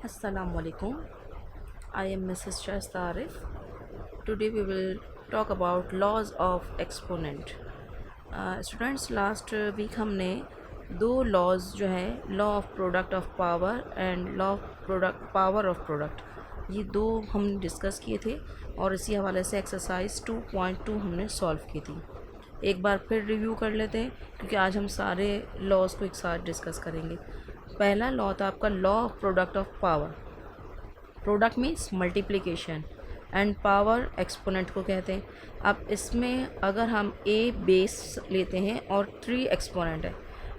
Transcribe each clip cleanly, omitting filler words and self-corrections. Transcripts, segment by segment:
Assalamualaikum. I am Mrs. Shasta Arif. Today we will talk about laws of exponent. Students last week हमने दो laws जो है law of product of power and law of product power of product ये दो हम discuss किए थे और इसी हवाले से एक्सरसाइज 2.2 हमने सॉल्व की थी। एक बार फिर रिव्यू कर लेते हैं क्योंकि आज हम सारे लॉज को एक साथ डिस्कस करेंगे। पहला लॉ था आपका law of product of power. Product means multiplication and power exponent को कहते हैं। अब इसमें अगर हम ए बेस लेते हैं और 3 एक्सपोनेंट है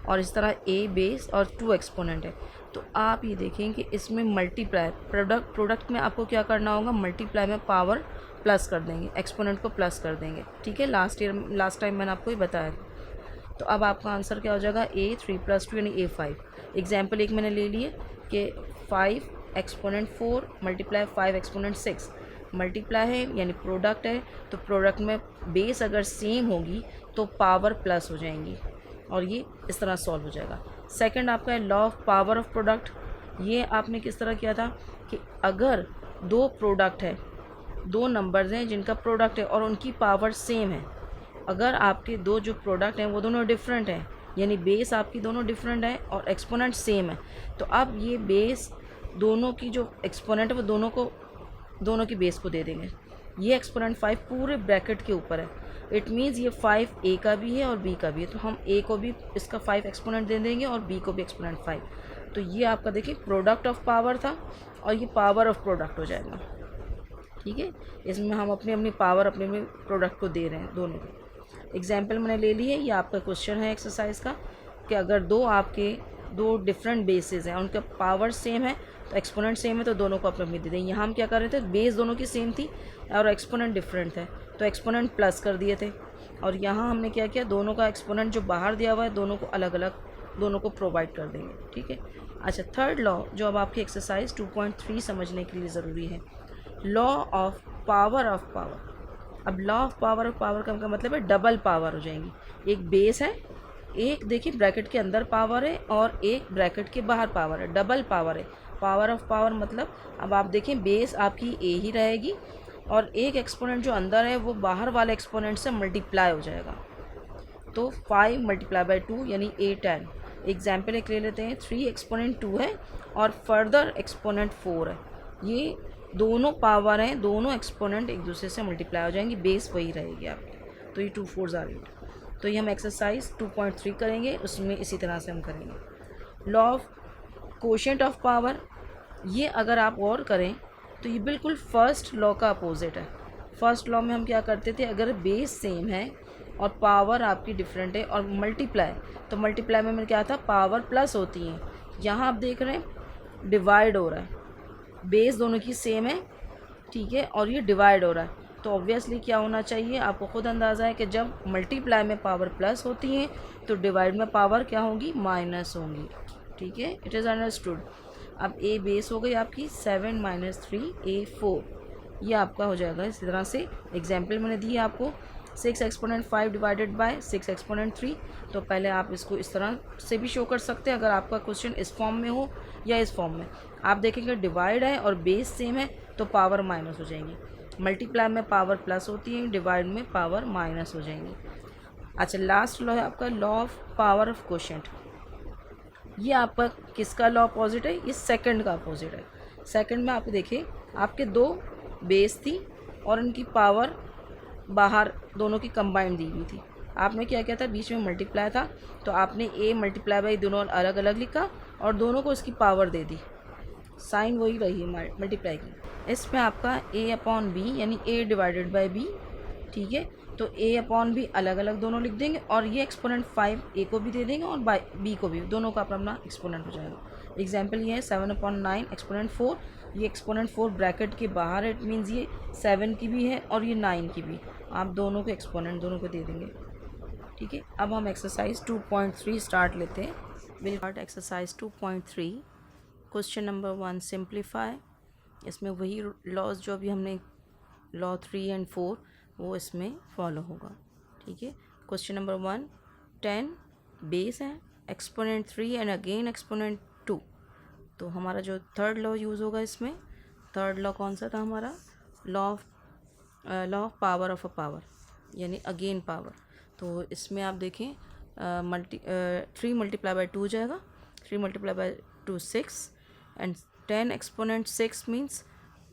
और इस तरह ए बेस और 2 एक्सपोनेंट है तो आप ये देखें कि इसमें मल्टीप्लाई प्रोडक्ट में आपको क्या करना होगा, मल्टीप्लाई में पावर प्लस कर देंगे, एक्सपोनेंट को प्लस कर देंगे। ठीक है, लास्ट टाइम मैंने आपको ये बताया। तो अब आपका आंसर क्या हो जाएगा, A3 + 2 यानी A5। एग्जाम्पल एक मैंने ले लिए कि 5 एक्सपोनेंट 4 मल्टीप्लाई 5 एक्सपोनेंट 6 मल्टीप्लाई है यानी प्रोडक्ट है, तो प्रोडक्ट में बेस अगर सेम होगी तो पावर प्लस हो जाएंगी और ये इस तरह सॉल्व हो जाएगा। सेकंड आपका है law of power of product. ये आपने किस तरह किया था कि अगर दो प्रोडक्ट है, दो नंबर्स हैं जिनका प्रोडक्ट है और उनकी पावर सेम है, अगर आपके दो जो प्रोडक्ट हैं वो दोनों डिफरेंट हैं यानी बेस आपकी दोनों डिफरेंट है और एक्सपोनेंट सेम है, तो अब ये बेस दोनों की जो एक्सपोनेंट है वो दोनों की बेस को दे देंगे। ये एक्सपोनेंट 5 पूरे ब्रैकेट के ऊपर है, इट मीन्स ये 5 ए का भी है और बी का भी है, तो हम ए को भी इसका 5 एक्सपोनेंट दे देंगे और बी को भी एक्सपोनेंट 5। तो ये आपका देखिए प्रोडक्ट ऑफ पावर था और ये पावर ऑफ प्रोडक्ट हो जाएगा। ठीक है, इसमें हम अपनी अपनी पावर अपने प्रोडक्ट को दे रहे हैं दोनों को। एग्जाम्पल मैंने ले ली है, ये आपका क्वेश्चन है एक्सरसाइज का कि अगर दो डिफरेंट बेसिस हैं, उनका पावर सेम है तो एक्सपोनेंट सेम है तो दोनों को अपने दे दें। यहाँ हम क्या कर रहे थे, बेस दोनों की सेम थी और एक्सपोनेंट डिफरेंट है तो एक्सपोनेंट प्लस कर दिए थे, और यहाँ हमने क्या किया, दोनों का एक्सपोनेंट जो बाहर दिया हुआ है दोनों को अलग अलग दोनों को प्रोवाइड कर देंगे। ठीक है, अच्छा थर्ड लॉ जो अब आपकी एक्सरसाइज 2.3 समझने के लिए ज़रूरी है, law of power of power. अब लॉ ऑफ पावर का मतलब है डबल पावर हो जाएंगी। एक बेस है, एक देखिए ब्रैकेट के अंदर पावर है और एक ब्रैकेट के बाहर पावर है, डबल पावर है। पावर ऑफ पावर मतलब अब आप देखें बेस आपकी ए ही रहेगी और एक एक्सपोनेंट जो अंदर है वो बाहर वाले एक्सपोनेंट से मल्टीप्लाई हो जाएगा, तो 5 × 2 यानी A10। एग्जाम्पल एक ले लेते हैं, 3 एक्सपोनेंट 2 है और फर्दर एक्सपोनेंट 4 है, ये दोनों पावर हैं, दोनों एक्सपोनेंट एक दूसरे से मल्टीप्लाई हो जाएंगी, बेस वही रहेगी आपकी, तो ये 2 4 ज़ा 8। तो ये हम एक्सरसाइज 2.3 करेंगे, उसमें इसी तरह से हम करेंगे। Law of quotient of power, ये अगर आप और करें तो ये बिल्कुल फर्स्ट लॉ का अपोजिट है। फर्स्ट लॉ में हम क्या करते थे, अगर बेस सेम है और पावर आपकी डिफरेंट है और मल्टीप्लाई, तो मल्टीप्लाई में क्या था, पावर प्लस होती है। यहाँ आप देख रहे हैं डिवाइड हो रहा है, बेस दोनों की सेम है, ठीक है, और ये डिवाइड हो रहा है, तो ऑब्वियसली क्या होना चाहिए, आपको खुद अंदाज़ा है कि जब मल्टीप्लाई में पावर प्लस होती है तो डिवाइड में पावर क्या होगी, माइनस होंगी। ठीक है, इट इज़ अंडरस्टूड। अब ए बेस हो गई आपकी 7 - 3 A4, ये आपका हो जाएगा इसी तरह से। एग्जाम्पल मैंने दी है आपको 6 एक्सपोनेंट 5 डिवाइडेड बाय 6 एक्सपोनेंट 3, तो पहले आप इसको इस तरह से भी शो कर सकते हैं अगर आपका क्वेश्चन इस फॉर्म में हो या इस फॉर्म में। आप देखेंगे डिवाइड है और बेस सेम है तो पावर माइनस हो जाएंगी, मल्टीप्लाई में पावर प्लस होती है, डिवाइड में पावर माइनस हो जाएंगी। अच्छा लास्ट लॉ है आपका law of power of quotient. ये आपका किसका लॉ अपोजिट है, ये सेकंड का अपोजिट है। सेकंड में आप देखिए आपके दो बेस थी और उनकी पावर बाहर दोनों की कंबाइंड दी हुई थी। आपने क्या किया था, बीच में मल्टीप्लाई था तो आपने ए मल्टीप्लाई बाई दोनों अलग अलग लिखा और दोनों को इसकी पावर दे दी, साइन वही रही है मल्टीप्लाई की। इसमें आपका A/B यानी A डिवाइडेड बाई B, ठीक है, तो A/B अलग अलग दोनों लिख देंगे और ये एक्सपोनेंट 5 A को भी दे देंगे और बाई B को भी, दोनों का अपना अपना एक्सपोनेंट हो जाएगा। एग्जाम्पल ये है 7/9 एक्सपोनेंट 4, ये एक्सपोनेंट 4 ब्रैकेट के बाहर है, इट मीन्स ये 7 की भी है और ये 9 की भी, आप दोनों को एक्सपोनेंट दोनों को दे देंगे। ठीक है, अब हम एक्सरसाइज 2.3 स्टार्ट लेते हैं। Will start exercise 2.3। Question number 1 simplify. इसमें वही लॉज जो अभी हमने लॉ 3 और 4 वो इसमें फॉलो होगा। ठीक है, क्वेश्चन नंबर 1, 10 बेस है, एक्सपोनेंट 3 एंड अगेन एक्सपोनेंट 2, तो हमारा जो थर्ड लॉ यूज़ होगा इसमें, थर्ड लॉ कौन सा था हमारा, law of power of a power, यानी अगेन पावर। तो इसमें आप देखें 3 मल्टीप्लाई बाई 2 हो जाएगा, 3 multiply by 2 6 and 10 exponent 6 means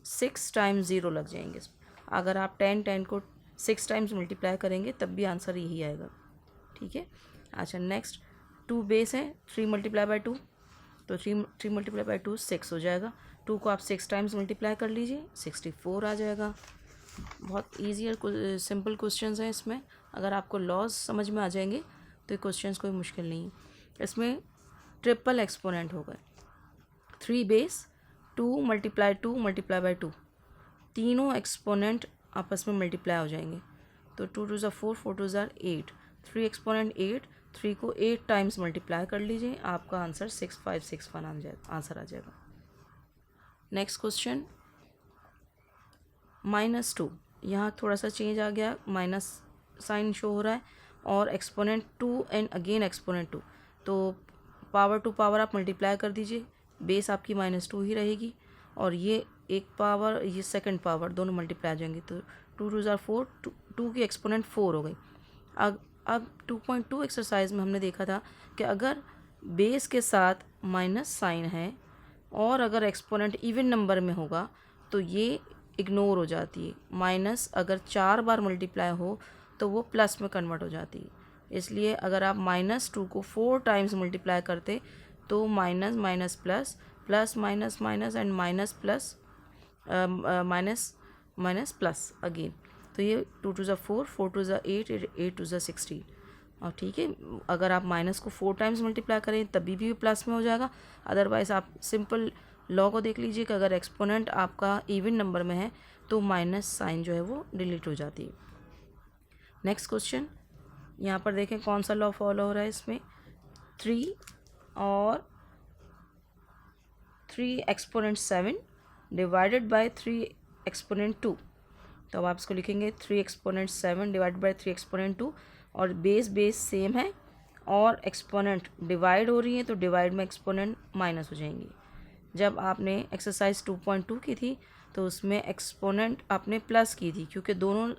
6 times 0 लग जाएंगे इसमें। अगर आप 10 को 6 टाइम्स मल्टीप्लाई करेंगे तब भी आंसर यही आएगा, ठीक है। अच्छा नेक्स्ट 2 बेस है, 3 मल्टीप्लाई बाई 2, तो 3 मल्टीप्लाई बाई 2 6 हो जाएगा। 2 को आप 6 टाइम्स मल्टीप्लाई कर लीजिए, 64 आ जाएगा। बहुत ईजी और सिंपल क्वेश्चंस हैं इसमें। अगर आपको लॉज समझ में आ जाएंगे तो ये क्वेश्चंस कोई मुश्किल नहीं है। इसमें ट्रिपल एक्सपोनेंट होगा, 3 बेस 2 मल्टीप्लाई बाई 2, तीनों एक्सपोनेंट आपस में मल्टीप्लाई हो जाएंगे। तो 2 2 4, 4 2 8, 3 एक्सपोनेंट 8, 3 को 8 टाइम्स मल्टीप्लाई कर लीजिए, आपका आंसर 6561 आंसर आ जाएगा। नेक्स्ट क्वेश्चन -2, यहाँ थोड़ा सा चेंज आ गया, माइनस साइन शो हो रहा है और एक्सपोनेंट 2 एंड अगेन एक्सपोनेंट 2, तो पावर टू पावर आप मल्टीप्लाई कर दीजिए, बेस आपकी -2 ही रहेगी और ये एक पावर ये सेकंड पावर दोनों मल्टीप्लाई आ जाएंगे। तो 2 2 4, 2 की एक्सपोनेंट 4 हो गई। अब 2.2 एक्सरसाइज में हमने देखा था कि अगर बेस के साथ माइनस साइन है और अगर एक्सपोनेंट इवन नंबर में होगा तो ये इग्नोर हो जाती है। माइनस अगर 4 बार मल्टीप्लाई हो तो वो प्लस में कन्वर्ट हो जाती है। इसलिए अगर आप -2 को 4 टाइम्स मल्टीप्लाई करते तो minus minus plus, plus minus minus and minus plus minus minus plus again. तो ये 2 2 4, 4 2 8, 8 2 16। और ठीक है, अगर आप माइनस को 4 टाइम्स मल्टीप्लाई करें तभी भी प्लस में हो जाएगा। अदरवाइज आप सिंपल लॉ को देख लीजिए कि अगर एक्सपोनेंट आपका इवन नंबर में है तो माइनस साइन जो है वो डिलीट हो जाती है। नेक्स्ट क्वेश्चन, यहाँ पर देखें कौन सा लॉ फॉलो हो रहा है इसमें, 3 और 3 एक्सपोनेंट 7 डिवाइडेड बाय 3 एक्सपोनेंट 2। तो अब आप इसको लिखेंगे 3 एक्सपोनेंट 7 डिवाइडेड बाय 3 एक्सपोनेंट 2, और बेस सेम है और एक्सपोनेंट डिवाइड हो रही है तो डिवाइड में एक्सपोनेंट माइनस हो जाएंगी। जब आपने एक्सरसाइज 2.2 की थी तो उसमें एक्सपोनेंट आपने प्लस की थी क्योंकि दोनों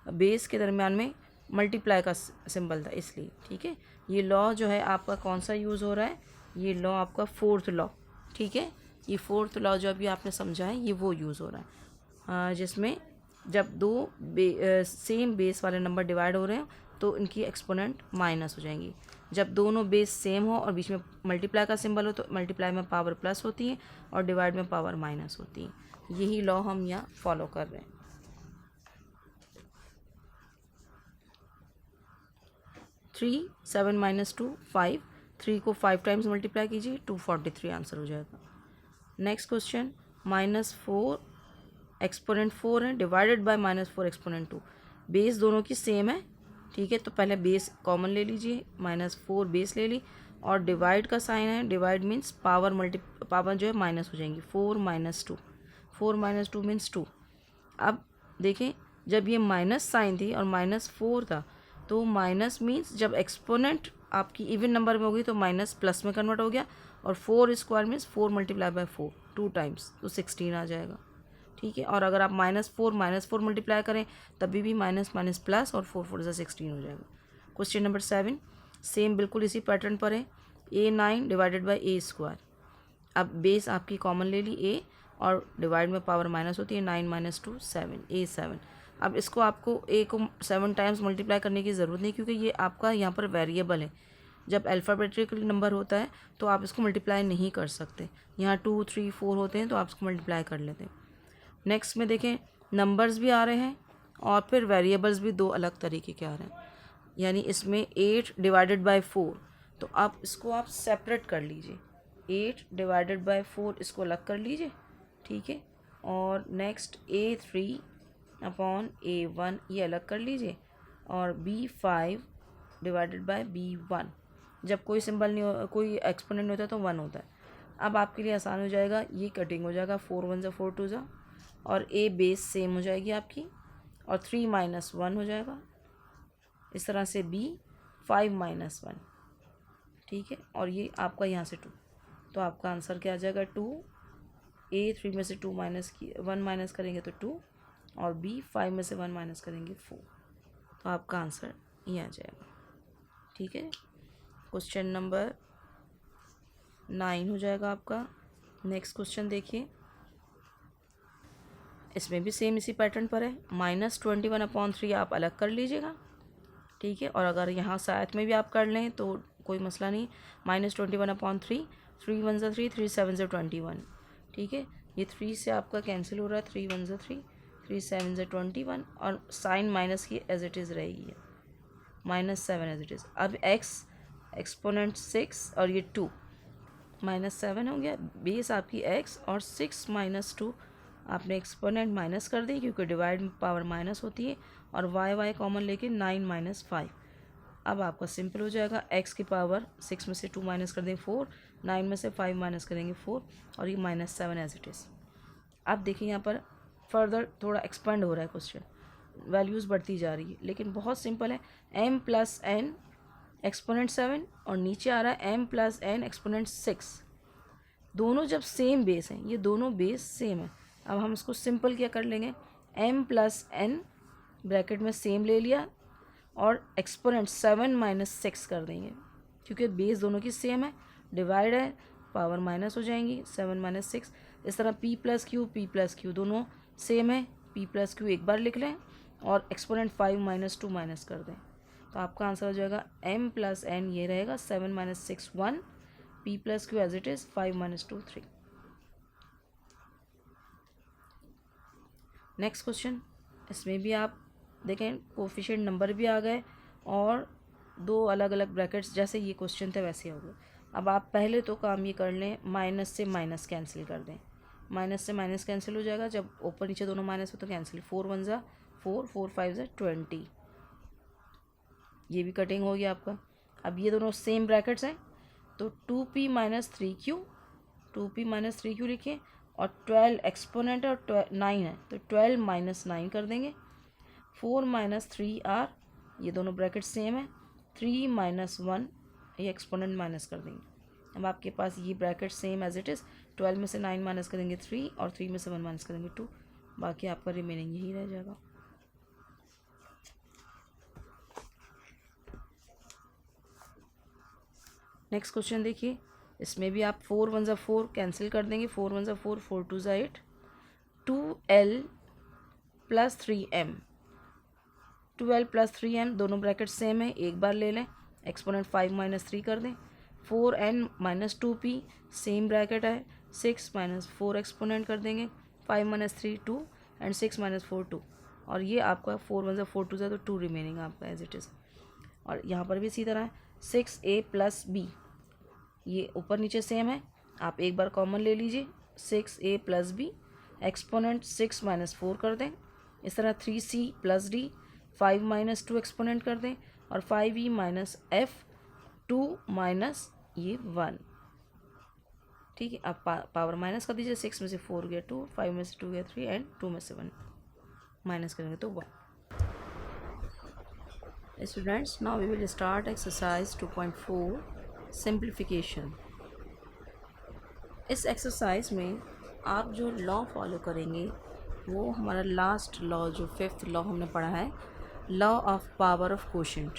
बेस के दरमियान में मल्टीप्लाई का सिंबल था, इसलिए ठीक है। ये लॉ जो है आपका कौन सा यूज़ हो रहा है, ये लॉ आपका 4th लॉ, ठीक है। ये 4th लॉ जो अभी आपने समझा है ये वो यूज़ हो रहा है, जिसमें जब दो सेम बेस वाले नंबर डिवाइड हो रहे हैं तो इनकी एक्सपोनेंट माइनस हो जाएंगी। जब दोनों बेस सेम हो और बीच में मल्टीप्लाई का सिंबल हो तो मल्टीप्लाई में पावर प्लस होती है और डिवाइड में पावर माइनस होती है। यही लॉ हम यहाँ फॉलो कर रहे हैं। 3 7 - 2 5, 3 को 5 टाइम्स मल्टीप्लाई कीजिए, 243 आंसर हो जाएगा। नेक्स्ट क्वेश्चन, -4 एक्सपोनेंट 4 है डिवाइडेड बाय -4 एक्सपोनेंट 2। बेस दोनों की सेम है, ठीक है। तो पहले बेस कॉमन ले लीजिए, -4 बेस ले ली और डिवाइड का साइन है, डिवाइड मीन्स पावर जो है माइनस हो जाएंगी, 4 - 2, 4 - 2 मीन्स 2। अब देखें जब ये माइनस साइन थी और -4 था तो माइनस मीन्स जब एक्सपोनेंट आपकी इवन नंबर में होगी तो माइनस प्लस में कन्वर्ट हो गया, और 4 square means 4 multiply by 4 2 times तो 16 आ जाएगा, ठीक है। और अगर आप -4 मल्टीप्लाई करें तभी भी माइनस माइनस प्लस और 4 4 16 हो जाएगा। क्वेश्चन नंबर 7 सेम बिल्कुल इसी पैटर्न पर है, A9 divided by A square. अब बेस आपकी कॉमन ले ली A और डिवाइड में पावर माइनस होती है, 9 - 2 7, A7। अब इसको आपको A को 7 टाइम्स मल्टीप्लाई करने की ज़रूरत नहीं क्योंकि ये आपका यहाँ पर वेरिएबल है। जब अल्फ़ाबेटिकल नंबर होता है तो आप इसको मल्टीप्लाई नहीं कर सकते, यहाँ 2 3 4 होते हैं तो आप इसको मल्टीप्लाई कर लेते हैं। नेक्स्ट में देखें नंबर्स भी आ रहे हैं और फिर वेरिएबल्स भी दो अलग तरीके के आ रहे हैं, यानी इसमें 8 डिवाइडेड बाय 4, तो आप इसको आप सेपरेट कर लीजिए, 8 डिवाइडेड बाय 4 इसको अलग कर लीजिए, ठीक है। और नेक्स्ट A3 अपॉन A1 ये अलग कर लीजिए, और B5 डिवाइडेड बाय B1। जब कोई सिंबल नहीं हो, कोई एक्सपोनेंट नहीं होता तो 1 होता है। अब आपके लिए आसान हो जाएगा, ये कटिंग हो जाएगा, 4 1 ज़ा 4 2 ज़ा, और A बेस सेम हो जाएगी आपकी, और 3 - 1 हो जाएगा। इस तरह से B 5 - 1, ठीक है। और ये आपका यहाँ से 2, तो आपका आंसर क्या आ जाएगा 2। ए 3 में से 1 माइनस करेंगे तो 2, और बी 5 में से 1 माइनस करेंगे 4। तो आपका आंसर ये आ जाएगा। ठीक है, क्वेश्चन नंबर 9 हो जाएगा आपका। नेक्स्ट क्वेश्चन देखिए, इसमें भी सेम इसी पैटर्न पर है। -21/3 आप अलग कर लीजिएगा, ठीक है। और अगर यहाँ साथ में भी आप कर लें तो कोई मसला नहीं। -21/3, 3 1 3, 3 7 21, ठीक है। ये 3 से आपका कैंसिल हो रहा है, 3 1 3, 3 7 21, और साइन माइनस की एज इट इज़ रहेगी, -7 एज इट इज़। अब एक्सपोनेंट 6 और ये 2, -7 हो गया। बेस आपकी x और 6 - 2 आपने एक्सपोनेंट माइनस कर दी, क्योंकि डिवाइड में पावर माइनस होती है, और y कॉमन लेके 9 - 5। अब आपका सिंपल हो जाएगा, x की पावर 6 में से 2 माइनस कर दें 4, 9 में से 5 माइनस करेंगे 4, और ये -7 एज इट इज़। अब देखिए यहाँ पर फर्दर थोड़ा एक्सपेंड हो रहा है क्वेश्चन, वैल्यूज़ बढ़ती जा रही है, लेकिन बहुत सिंपल है। m + n एक्सपोनेंट 7, और नीचे आ रहा है m + n एक्सपोनेंट 6। दोनों जब सेम बेस हैं, ये दोनों बेस सेम है। अब हम इसको सिंपल क्या कर लेंगे, m + n ब्रैकेट में सेम ले लिया, और एक्सपोनेंट 7 - 6 कर देंगे, क्योंकि बेस दोनों की सेम है, डिवाइड है, पावर माइनस हो जाएंगी, 7 - 6। इस तरह p + q दोनों सेम है, p + q एक बार लिख लें, और एक्सपोनेंट 5 - 2 माइनस कर दें। तो आपका आंसर हो जाएगा m + n, ये रहेगा 7 - 6 1, p + q as it is 5 - 2 3। Next question, इसमें भी आप देखें कोफिशिएंट नंबर भी आ गए, और दो अलग अलग ब्रैकेट्स, जैसे ये क्वेश्चन थे वैसे हो गए। अब आप पहले तो काम ये कर लें, माइनस से माइनस कैंसिल कर दें। माइनस से माइनस कैंसिल हो जाएगा, जब ऊपर नीचे दोनों माइनस हो तो कैंसिल। 4 1 ज़ा 4, 4 5 ज़ा 20, ये भी कटिंग हो गया आपका। अब ये दोनों सेम ब्रैकेट्स हैं, तो 2p - 3q, 2p - 3q लिखिए, और 12 एक्सपोनेंट और 9 है, तो 12 - 9 कर देंगे। 4 - 3r, ये दोनों ब्रैकेट सेम है, 3 - 1, ये एक्सपोनेंट माइनस कर देंगे। अब आपके पास ये bracket same as it is, 12 में से 9 माइनस करेंगे 3, और 3 में से 1 माइनस करेंगे 2, बाकी आपका रिमेनिंग यही रह जाएगा। नेक्स्ट क्वेश्चन देखिए, इसमें भी आप 4 1 ज़ा 4 कैंसिल कर देंगे, 4 1 ज़ा 4, 4 2 ज़ा 8, 2l + 3m, 12 + 3m दोनों ब्रैकेट सेम है, एक बार ले लें, एक्सपोनेंट 5 - 3 कर दें। 4n - 2p सेम ब्रैकेट है, 6 - 4 एक्सपोनेंट कर देंगे, 5 - 3 2, एंड 6 - 4 2, और ये आपका 4 1 ज़ा 4 2 ज़ा, तो 2 रिमेनिंग आपका एज इट इज़। और यहाँ पर भी इसी तरह है, 6a + b, ये ऊपर नीचे सेम है, आप एक बार कॉमन ले लीजिए, 6a + b एक्सपोनेंट 6 - 4 कर दें। इस तरह 3c + d 5 - 2 एक्सपोनेंट कर दें, और 5e - f 2 - ये 1, ठीक है। अब पावर माइनस कर दीजिए, 6 में से 4 गया 2, 5 में से 2 गया 3, एंड 2 में से 1 माइनस करेंगे तो 1। Students, now we will start exercise 2.4 simplification. इस एक्सरसाइज में आप जो लॉ फॉलो करेंगे वो हमारा लास्ट लॉ, जो 5th लॉ हमने पढ़ा है, law of power of quotient.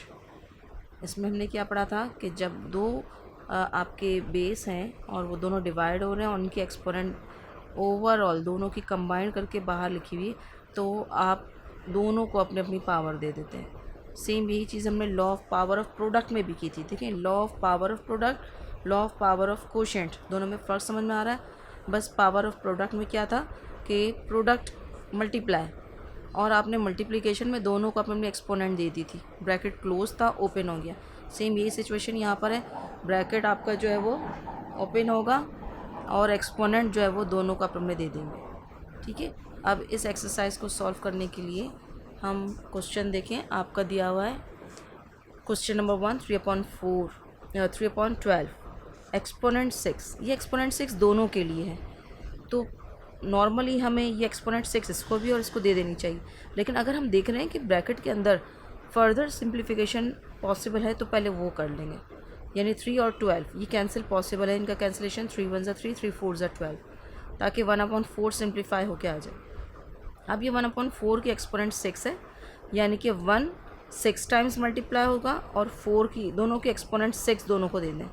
इसमें हमने क्या पढ़ा था कि जब दो आपके बेस हैं और वो दोनों डिवाइड हो रहे हैं और उनकी एक्सपोनेंट ओवरऑल दोनों की कंबाइन करके बाहर लिखी हुई, तो आप दोनों को अपनी अपनी पावर दे देते हैं। सेम यही चीज़ हमने law of power of product में भी की थी। देखिए, law of power of product, law of power of quotient, दोनों में फ़र्क समझ में आ रहा है। बस पावर ऑफ प्रोडक्ट में क्या था कि प्रोडक्ट मल्टीप्लाई, और आपने मल्टीप्लिकेशन में दोनों को अपनी एक्सपोनेंट दे दी थी, ब्रैकेट क्लोज था, ओपन हो गया। सेम यही सिचुएशन यहाँ पर है, ब्रैकेट आपका जो है वो ओपन होगा, और एक्सपोनेंट जो है वो दोनों को अपने दे देंगे, ठीक है। अब इस एक्सरसाइज को सॉल्व करने के लिए हम क्वेश्चन देखें, आपका दिया हुआ है क्वेश्चन नंबर 1, 3/12 एक्सपोनेंट 6, ये एक्सपोनेंट 6 दोनों के लिए है, तो नॉर्मली हमें ये एक्सपोनेंट 6 इसको भी और इसको दे देनी चाहिए। लेकिन अगर हम देख रहे हैं कि ब्रैकेट के अंदर फर्दर सिंप्लीफिकेशन पॉसिबल है, तो पहले वो कर लेंगे। यानी 3 और 12 ये कैंसिल पॉसिबल है, इनका कैंसिलेशन 3 1 3 3 4 12, ताकि 1/4 सिंप्लीफाई होके आ जाए। अब ये 1/4 की एक्सपोनेंट 6 है, यानी कि 1 6 टाइम्स मल्टीप्लाई होगा और 4 की दोनों की एक्सपोनेंट 6 दोनों को दे दें,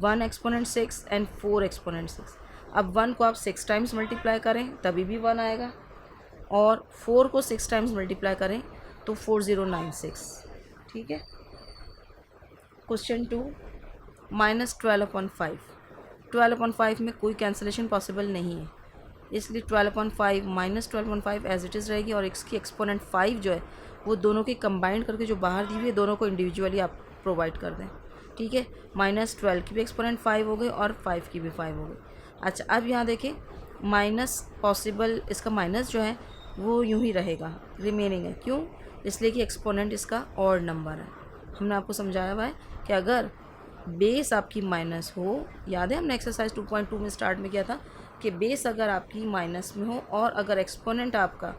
1 एक्सपोनेंट 6 एंड 4 एक्सपोनेंट 6। अब 1 को आप 6 टाइम्स मल्टीप्लाई करें तभी भी 1 आएगा, और 4 को 6 टाइम्स मल्टीप्लाई करें तो 4096। ठीक है। क्वेश्चन 2 -12/5। 12/5 में कोई कैंसिलेशन पॉसिबल नहीं है, इसलिए 12/5 -12/5 एज इट इज़ रहेगी, और इसकी एक्सपोनेंट 5 जो है वो दोनों की कंबाइंड करके जो बाहर दी हुई है दोनों को इंडिविजुअली आप प्रोवाइड कर दें। ठीक है। -12 की भी एक्सपोनेंट 5 हो गई और 5 की भी 5 हो गई। अच्छा, अब यहाँ देखें माइनस पॉसिबल, इसका माइनस जो है वो यूं ही रहेगा, रिमेनिंग है। क्यों? इसलिए कि एक्सपोनेंट इसका ऑड नंबर है। हमने आपको समझाया हुआ है कि अगर बेस आपकी माइनस हो, याद है हमने एक्सरसाइज 2.2 में स्टार्ट में किया था कि बेस अगर आपकी माइनस में हो और अगर एक्सपोनेंट आपका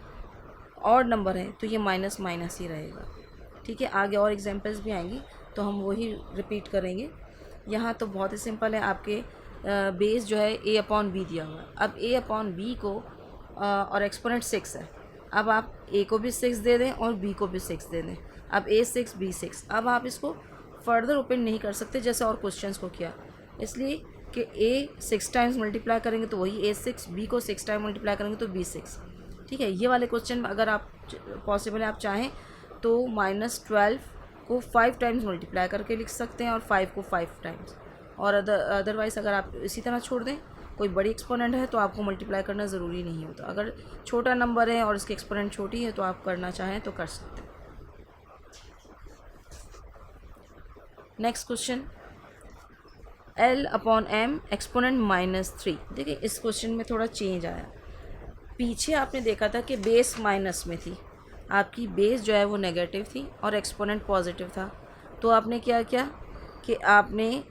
ऑड नंबर है तो ये माइनस माइनस ही रहेगा। ठीक है। आगे और एग्जांपल्स भी आएंगी तो हम वही रिपीट करेंगे। यहाँ तो बहुत ही सिंपल है, आपके बेस जो है a/b दिया हुआ है। अब a/b को और एक्सपोनेंट 6 है, अब आप a को भी 6 दे दें और b को भी 6 दे दें। अब a 6 b 6। अब आप इसको फर्दर ओपन नहीं कर सकते जैसे और क्वेश्चंस को किया, इसलिए कि a 6 टाइम्स मल्टीप्लाई करेंगे तो वही a 6, b को 6 टाइम मल्टीप्लाई करेंगे तो b 6। ठीक है। ये वाले क्वेश्चन अगर आप पॉसिबल है आप चाहें तो -12 को 5 टाइम्स मल्टीप्लाई करके लिख सकते हैं और 5 को 5 टाइम्स, और अदरवाइज़ अगर आप इसी तरह छोड़ दें, कोई बड़ी एक्सपोनेंट है तो आपको मल्टीप्लाई करना ज़रूरी नहीं होता। अगर छोटा नंबर है और इसकी एक्सपोनेंट छोटी है तो आप करना चाहें तो कर सकते हैं। Next question L/m exponent -3। देखिए इस क्वेश्चन में थोड़ा चेंज आया। पीछे आपने देखा था कि बेस माइनस में थी, आपकी बेस जो है वो नेगेटिव थी और एक्सपोनेंट पॉजिटिव था, तो आपने क्या किया कि आपने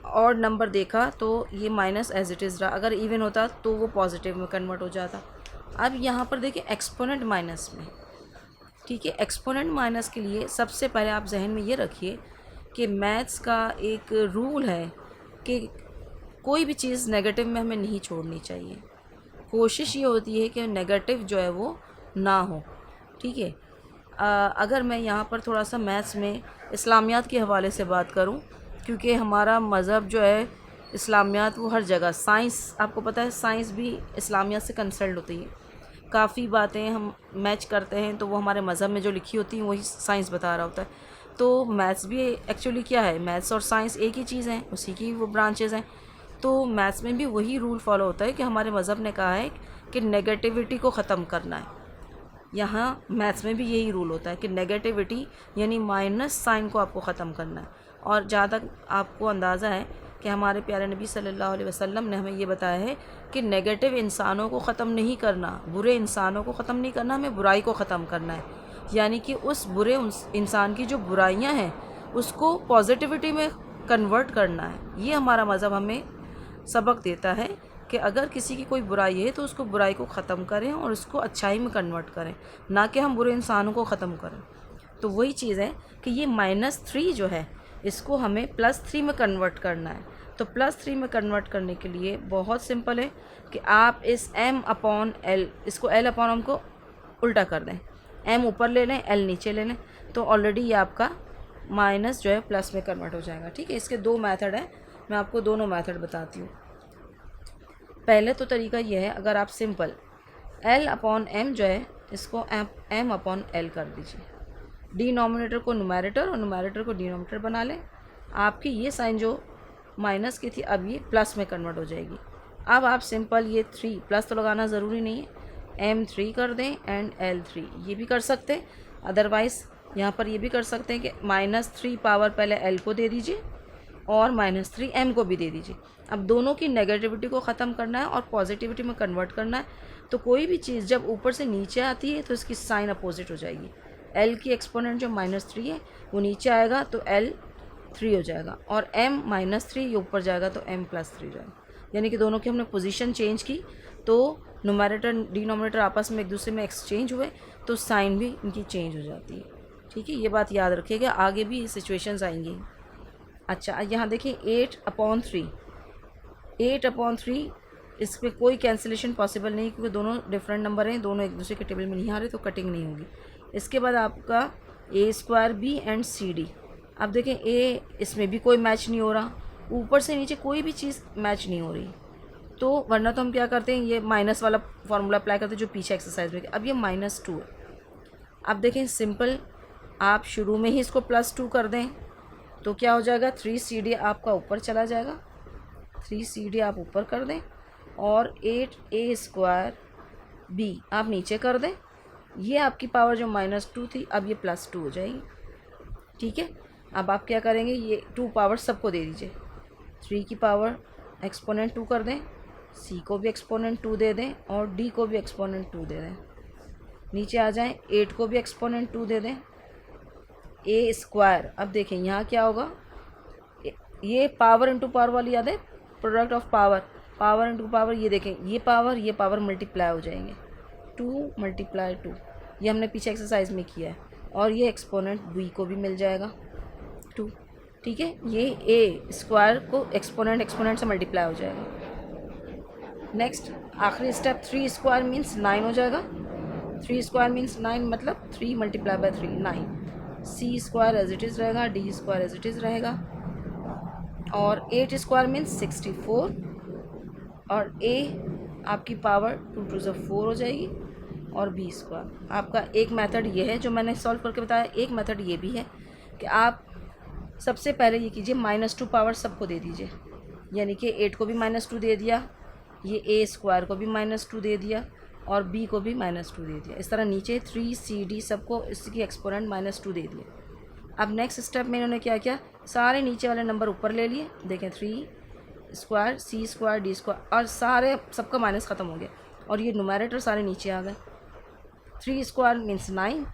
ऑड नंबर देखा तो ये माइनस एज इट इज़ रहा, अगर इवन होता तो वो पॉजिटिव में कन्वर्ट हो जाता। अब यहाँ पर देखिए एक्सपोनेंट माइनस में। ठीक है। एक्सपोनेंट माइनस के लिए सबसे पहले आप जहन में ये रखिए कि मैथ्स का एक रूल है कि कोई भी चीज़ नेगेटिव में हमें नहीं छोड़नी चाहिए। कोशिश ये होती है कि नेगेटिव जो है वो ना हो। ठीक है। अगर मैं यहाँ पर थोड़ा सा मैथ्स में इस्लामियात के हवाले से बात करूँ, क्योंकि हमारा मज़हब जो है इस्लामियात वो हर जगह, साइंस आपको पता है साइंस भी इस्लामियात से कंसल्ट होती है, काफ़ी बातें हम मैच करते हैं तो वो हमारे मज़हब में जो लिखी होती हैं वही साइंस बता रहा होता है। तो मैथ्स भी एक्चुअली क्या है, मैथ्स और साइंस एक ही चीज़ है, उसी की वो ब्रांचेज़ हैं। तो मैथ्स में भी वही रूल फॉलो होता है कि हमारे मज़हब ने कहा है कि नेगेटिविटी को ख़त्म करना है। यहाँ मैथ्स में भी यही रूल होता है कि नेगेटिविटी यानी माइनस साइन को आपको ख़त्म करना है। और जहाँ तक आपको अंदाज़ा है कि हमारे प्यारे नबी सल्लल्लाहु अलैहि वसल्लम ने हमें ये बताया है कि नेगेटिव इंसानों को ख़त्म नहीं करना, बुरे इंसानों को ख़त्म नहीं करना, हमें बुराई को ख़त्म करना है। यानी कि उस बुरे इंसान की जो बुराइयाँ हैं उसको पॉजिटिविटी में कन्वर्ट करना है। ये हमारा मज़हब हमें सबक देता है कि अगर किसी की कोई बुराई है तो उसको बुराई को ख़त्म करें और उसको अच्छाई में कन्वर्ट करें, ना कि हम बुरे इंसानों को ख़त्म करें। तो वही चीज़ है कि ये -3 जो है इसको हमें +3 में कन्वर्ट करना है। तो +3 में कन्वर्ट करने के लिए बहुत सिंपल है कि आप इस m/l इसको l/m को उल्टा कर दें, m ऊपर ले लें l नीचे ले लें, तो ऑलरेडी ये आपका माइनस जो है प्लस में कन्वर्ट हो जाएगा। ठीक है। इसके 2 मेथड हैं, मैं आपको दोनों मेथड बताती हूँ। पहले तो तरीका ये है, अगर आप सिंपल l/m जो है इसको m/l कर दीजिए, डिनोमिनेटर को न्यूमरेटर और न्यूमरेटर को डिनोमिनेटर बना लें। आपकी ये साइन जो माइनस की थी अब ये प्लस में कन्वर्ट हो जाएगी। अब आप सिंपल ये 3 प्लस तो लगाना ज़रूरी नहीं है, m3 कर दें एंड l3, ये भी कर सकते हैं। अदरवाइज़ यहाँ पर ये भी कर सकते हैं कि -3 पावर पहले l को दे दीजिए और -3 m को भी दे दीजिए। अब दोनों की नेगेटिविटी को ख़त्म करना है और पॉजिटिविटी में कन्वर्ट करना है। तो कोई भी चीज़ जब ऊपर से नीचे आती है तो इसकी साइन अपोजिट हो जाएगी। l की एक्सपोनेंट जो -3 है वो नीचे आएगा तो l 3 हो जाएगा, और m -3 ये ऊपर जाएगा तो m +3 जाएगा। यानी कि दोनों की हमने पोजीशन चेंज की तो न्यूमरेटर डिनोमिनेटर आपस में एक दूसरे में एक्सचेंज हुए तो साइन भी इनकी चेंज हो जाती है। ठीक है। ये बात याद रखिएगा, आगे भी सिचुएशंस आएंगी। अच्छा यहाँ देखिए 8/3, 8/3 इस पर कोई कैंसिलेशन पॉसिबल नहीं क्योंकि दोनों डिफरेंट नंबर हैं, दोनों एक दूसरे के टेबल में नहीं आ रहे, तो कटिंग नहीं होगी। इसके बाद आपका A² B एंड CD। अब देखें A इसमें भी कोई मैच नहीं हो रहा, ऊपर से नीचे कोई भी चीज़ मैच नहीं हो रही, तो वरना तो हम क्या करते हैं, ये माइनस वाला फार्मूला अप्लाई करते हैं जो पीछे एक्सरसाइज में। अब ये -2 है। अब देखें सिंपल, आप शुरू में ही इसको +2 कर दें तो क्या हो जाएगा, 3CD आपका ऊपर चला जाएगा, 3CD आप ऊपर कर दें और 8A² B आप नीचे कर दें। ये आपकी पावर जो -2 थी अब ये +2 हो जाएगी। ठीक है, अब आप क्या करेंगे, ये 2 पावर सबको दे दीजिए, 3 की पावर एक्सपोनेंट 2 कर दें, C को भी एक्सपोनेंट 2 दे दें और D को भी एक्सपोनेंट 2 दे दें। नीचे आ जाएं, 8 को भी एक्सपोनेंट 2 दे दें, A²। अब देखें यहाँ क्या होगा, ये पावर इंटू पावर वाली याद है, product of power, power into power, ये देखें ये पावर मल्टीप्लाई हो जाएंगे, 2 × 2, ये हमने पीछे एक्सरसाइज में किया है, और ये एक्सपोनेंट B को भी मिल जाएगा 2। ठीक है, ये A² को एक्सपोनेंट से मल्टीप्लाई हो जाएगा। नेक्स्ट आखिरी स्टेप, 3² मीन्स 9 हो जाएगा, 3² मीन्स 9 मतलब 3 × 3 9। C² एज इट इज़ रहेगा, D² एज इट इज़ रहेगा, और 8² मीन्स 64, और A आपकी पावर 2 × 4 हो जाएगी, और B²। आपका एक मेथड ये है जो मैंने सॉल्व करके बताया, एक मेथड ये भी है कि आप सबसे पहले ये कीजिए, -2 पावर सबको दे दीजिए, यानी कि 8 को भी -2 दे दिया, ये A² को भी -2 दे दिया, और B को भी -2 दे दिया। इस तरह नीचे 3CD सबको इसकी एक्सपोनेंट -2 दे दिए। अब नेक्स्ट स्टेप में इन्होंने क्या किया, सारे नीचे वाले नंबर ऊपर ले लिए, देखें 3² C² D², और सारे सबका माइनस ख़त्म हो गया, और ये न्यूमरेटर सारे नीचे आ गए। 3² means 9,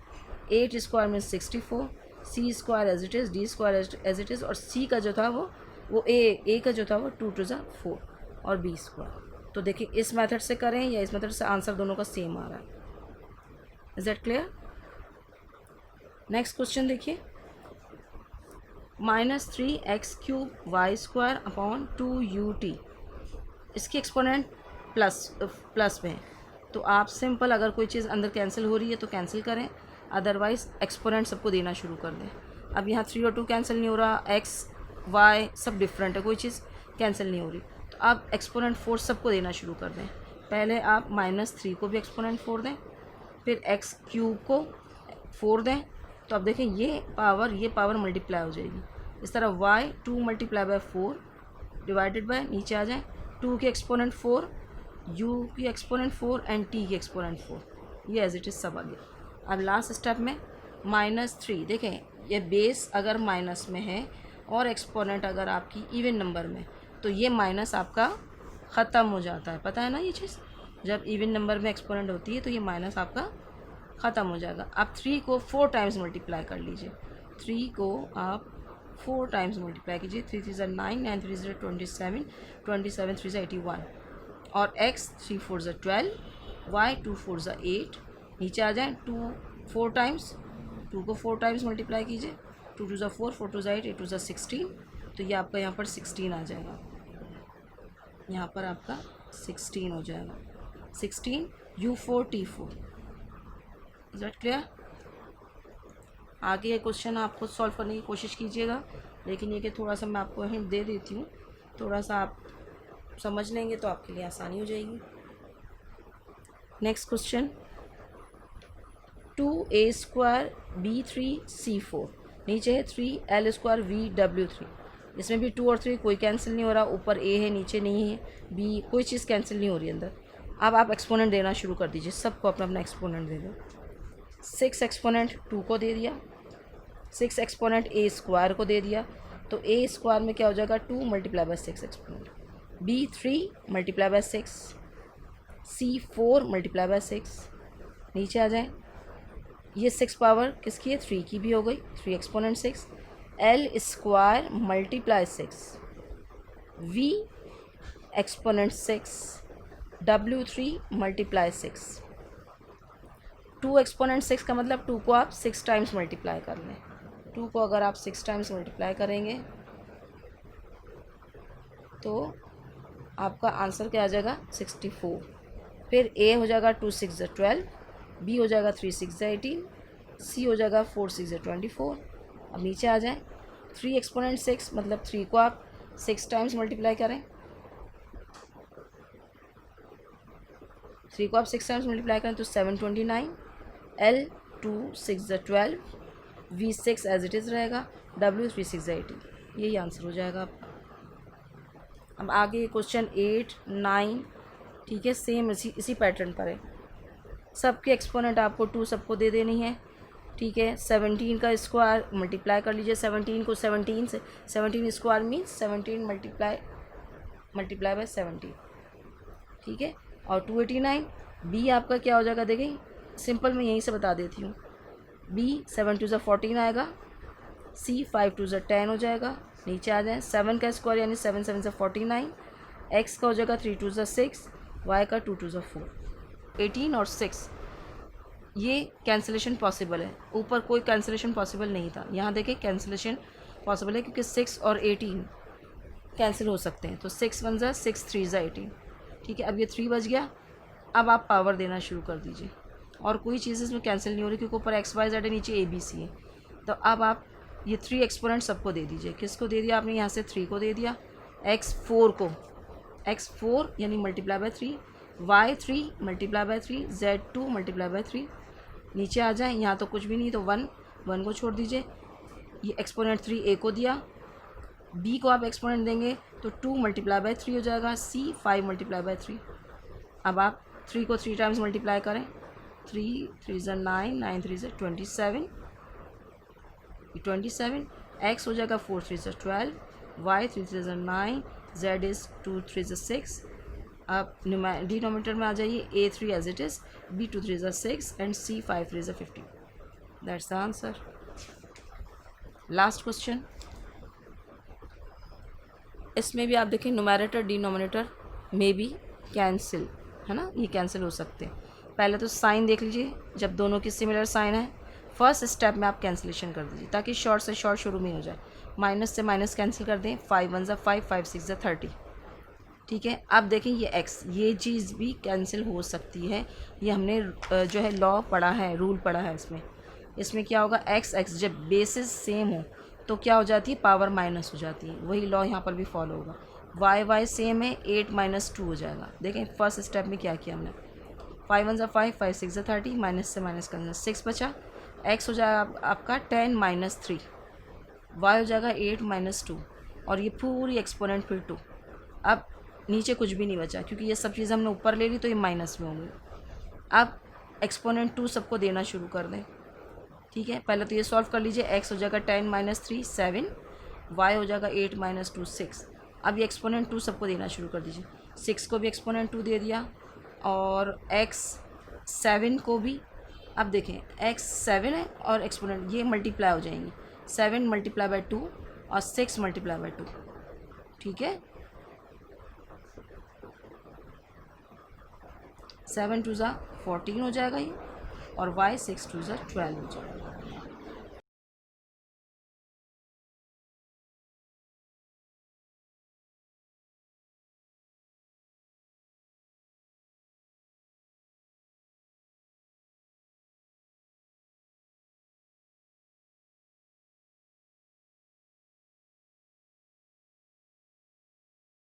8² means 64, C² as it is, D² as it is, और C का जो था वो A का जो था वो 2 × 4, और B²। तो देखिए इस मेथड से करें या इस मेथड से, आंसर दोनों का सेम आ रहा है। Is that clear? Next question देखिए, -3x³ y² 2ut, इसकी एक्सपोनेंट प्लस में है, तो आप सिंपल अगर कोई चीज़ अंदर कैंसिल हो रही है तो कैंसिल करें, अदरवाइज़ एक्सपोनेंट सबको देना शुरू कर दें। अब यहाँ 3 और 2 कैंसिल नहीं हो रहा, x y सब डिफरेंट है, कोई चीज़ कैंसिल नहीं हो रही, तो आप एक्सपोनेंट 4 सबको देना शुरू कर दें। पहले आप -3 को भी एक्सपोनेंट 4 दें, फिर x³ को 4 दें, तो अब देखें ये पावर मल्टीप्लाई हो जाएगी। इस तरह y 2 × 4 डिवाइडेड बाय, नीचे आ जाए 2 की एक्सपोनेंट 4, u की एक्सपोनेंट 4 एंड t की एक्सपोनेंट 4, ये एज इट इज़ सब आ गया। अब लास्ट स्टेप में -3, देखें ये बेस अगर माइनस में है और एक्सपोनेंट अगर आपकी इवन नंबर में, तो ये माइनस आपका ख़त्म हो जाता है, पता है ना ये चीज़, जब इवन नंबर में एक्सपोनेंट होती है तो ये माइनस आपका ख़त्म हो जाएगा। आप 3 को 4 टाइम्स मल्टीप्लाई कर लीजिए, 3 को आप 4 टाइम्स मल्टीप्लाई कीजिए, 3 3 ज़ा 9, 9 3 ज़ा 27, 27 3 ज़ा 81, और x 3 4 ज़ा 12, y 2 4 ज़ा 8, नीचे आ जाएँ 2 4 टाइम्स, 2 को 4 टाइम्स मल्टीप्लाई कीजिए, 2 2 ज़ा 4, 4 2 ज़ा 8, 8 2 ज़ा 16, तो ये आपका यहाँ पर 16 आ जाएगा, यहाँ पर आपका 16 हो जाएगा, 16 U4 T4। Is that clear? आगे ये क्वेश्चन आपको सॉल्व करने की कोशिश कीजिएगा, लेकिन ये कि थोड़ा सा मैं आपको हिंट दे देती हूँ, थोड़ा सा आप समझ लेंगे तो आपके लिए आसानी हो जाएगी। Next question, 2a² b3 c4, नीचे है 3l² vw3, इसमें भी 2 और 3 कोई कैंसिल नहीं हो रहा, ऊपर a है नीचे नहीं है, b कोई चीज़ कैंसिल नहीं हो रही अंदर। अब आप एक्सपोनेंट देना शुरू कर दीजिए, सबको अपना अपना एक्सपोनेंट दे दो। 6 एक्सपोनेंट 2 को दे दिया, 6 एक्सपोनेंट A² को दे दिया, तो A² में क्या हो जाएगा 2 × 6 एक्सपोनेंट, B3 × 6, C4 × 6, नीचे आ जाए, ये 6 पावर किसकी है 3 की भी हो गई, 3 exponent 6, L² × 6, V exponent 6, W3 × 6, 2 exponent 6 का मतलब 2 को आप 6 टाइम्स मल्टीप्लाई कर लें, 2 को अगर आप 6 टाइम्स मल्टीप्लाई करेंगे तो आपका आंसर क्या आ जाएगा 64। फिर ए हो जाएगा 2 6 12, बी हो जाएगा 3 6 18, सी हो जाएगा 4 6 24। अब नीचे आ जाए 3 एक्सपोनेंट 6 मतलब 3 को आप 6 टाइम्स मल्टीप्लाई करें, 3 को आप 6 टाइम्स मल्टीप्लाई करें तो 729, L 2 6 12, V 6 as it is रहेगा, डब्ल्यू 3 6 80। यही आंसर हो जाएगा आपका। अब आगे क्वेश्चन 8 9, ठीक है, सेम इसी पैटर्न पर है। सबके एक्सपोनेंट आपको 2 सबको दे देनी है, ठीक है। 17 का स्क्वायर मल्टीप्लाई कर लीजिए, 17 को 17 से, 17 स्क्वायर मीन्स 17 मल्टीप्लाई बाय 17, ठीक है। और 289, बी आपका क्या हो जाएगा, देखें सिंपल मैं यहीं से बता देती हूँ। बी 7 2 14 आएगा, सी 5 2 10 हो जाएगा। नीचे आ जाए 7 का स्क्वायर यानी 7 7 से 49, एक्स का हो जाएगा 3 2 6, वाई का 2 2 4। 18 और 6 ये कैंसिलेशन पॉसिबल है, ऊपर कोई कैंसिलेशन पॉसिबल नहीं था, यहाँ देखिए कैंसिलेशन पॉसिबल है क्योंकि 6 और 18 कैंसिल हो सकते हैं। तो 6 1 ज़ा 6 3 ज़ा 18, ठीक है। अब ये 3 बच गया। अब आप पावर देना शुरू कर दीजिए और कोई चीज़ इसमें कैंसिल नहीं हो रही क्योंकि ऊपर एक्स वाई जेड है, नीचे ए बी सी है। तो अब आप ये 3 एक्सपोनेंट सबको दे दीजिए। किसको दे दिया आपने, यहाँ से 3 को दे दिया, x4 को, x4 यानी multiply by 3, y3 multiply by 3, z2 multiply by 3। नीचे आ जाए, यहाँ तो कुछ भी नहीं तो 1 1 को छोड़ दीजिए। ये एक्सपोनेंट 3 a को दिया, b को आप एक्सपोनेंट देंगे तो 2 मल्टीप्लाई बाय 3 हो जाएगा, c 5 मल्टीप्लाई बाय 3। अब आप 3 को 3 टाइम्स मल्टीप्लाई करें, 3 3 ज़ा 9 9 3 ज़ा 27, 27, x हो जाएगा 4 3 ज़ा 12, y 3 3 ज़ा 9, z इज़ 2 3 ज़ा 6। आप डिनोमिनेटर में आ जाइए, a3 as it is, b 2 3 ज़ा 6 एंड c 5 3 ज़ा 15। That's the answer. Last question, इसमें भी आप देखें न्यूमरेटर डिनोमिनेटर में भी कैंसिल है ना, ये कैंसिल हो सकते हैं। पहले तो साइन देख लीजिए, जब दोनों की सिमिलर साइन है फर्स्ट स्टेप में आप कैंसिलेशन कर दीजिए ताकि शॉर्ट से शॉर्ट शुरू में हो जाए। माइनस से माइनस कैंसिल कर दें, 5 1 ज़ा 5 5 6 ज़ा 30, ठीक है। अब देखें ये x, ये चीज़ भी कैंसिल हो सकती है। ये हमने जो है लॉ पढ़ा है, रूल पढ़ा है इसमें। इसमें क्या होगा, x x जब बेसिस सेम हो तो क्या हो जाती है, पावर माइनस हो जाती है। वही लॉ यहाँ पर भी फॉलो होगा। y y सेम है, 8 - 2 हो जाएगा। देखें फर्स्ट स्टेप में क्या किया हमने, 5 1 ज़ा 5 5 6 ज़ा 30, माइनस से माइनस करना, 6 बचा। x हो जाएगा आपका 10 - 3, y हो जाएगा 8 - 2, और ये पूरी एक्सपोनेंट फिर 2। अब नीचे कुछ भी नहीं बचा क्योंकि ये सब चीज़ हमने ऊपर ले ली तो ये माइनस में होंगी। अब एक्सपोनेंट 2 सबको देना शुरू कर दें, ठीक है। पहले तो ये सॉल्व कर लीजिए, x हो जाएगा 10 - 3 7, y हो जाएगा 8 - 2 6। अब ये एक्सपोनेंट 2 सबको देना शुरू कर दीजिए, 6 को भी एक्सपोनेंट 2 दे दिया और x 7 को भी। अब देखें x 7 है और एक्सपोनेंट ये मल्टीप्लाई हो जाएंगी, 7 मल्टीप्लाई बाय 2 और 6 मल्टीप्लाई बाय 2, ठीक है। 7 2 ज़ा 14 हो जाएगा ये, और y 6 2 ज़ा 12 हो जाएगा।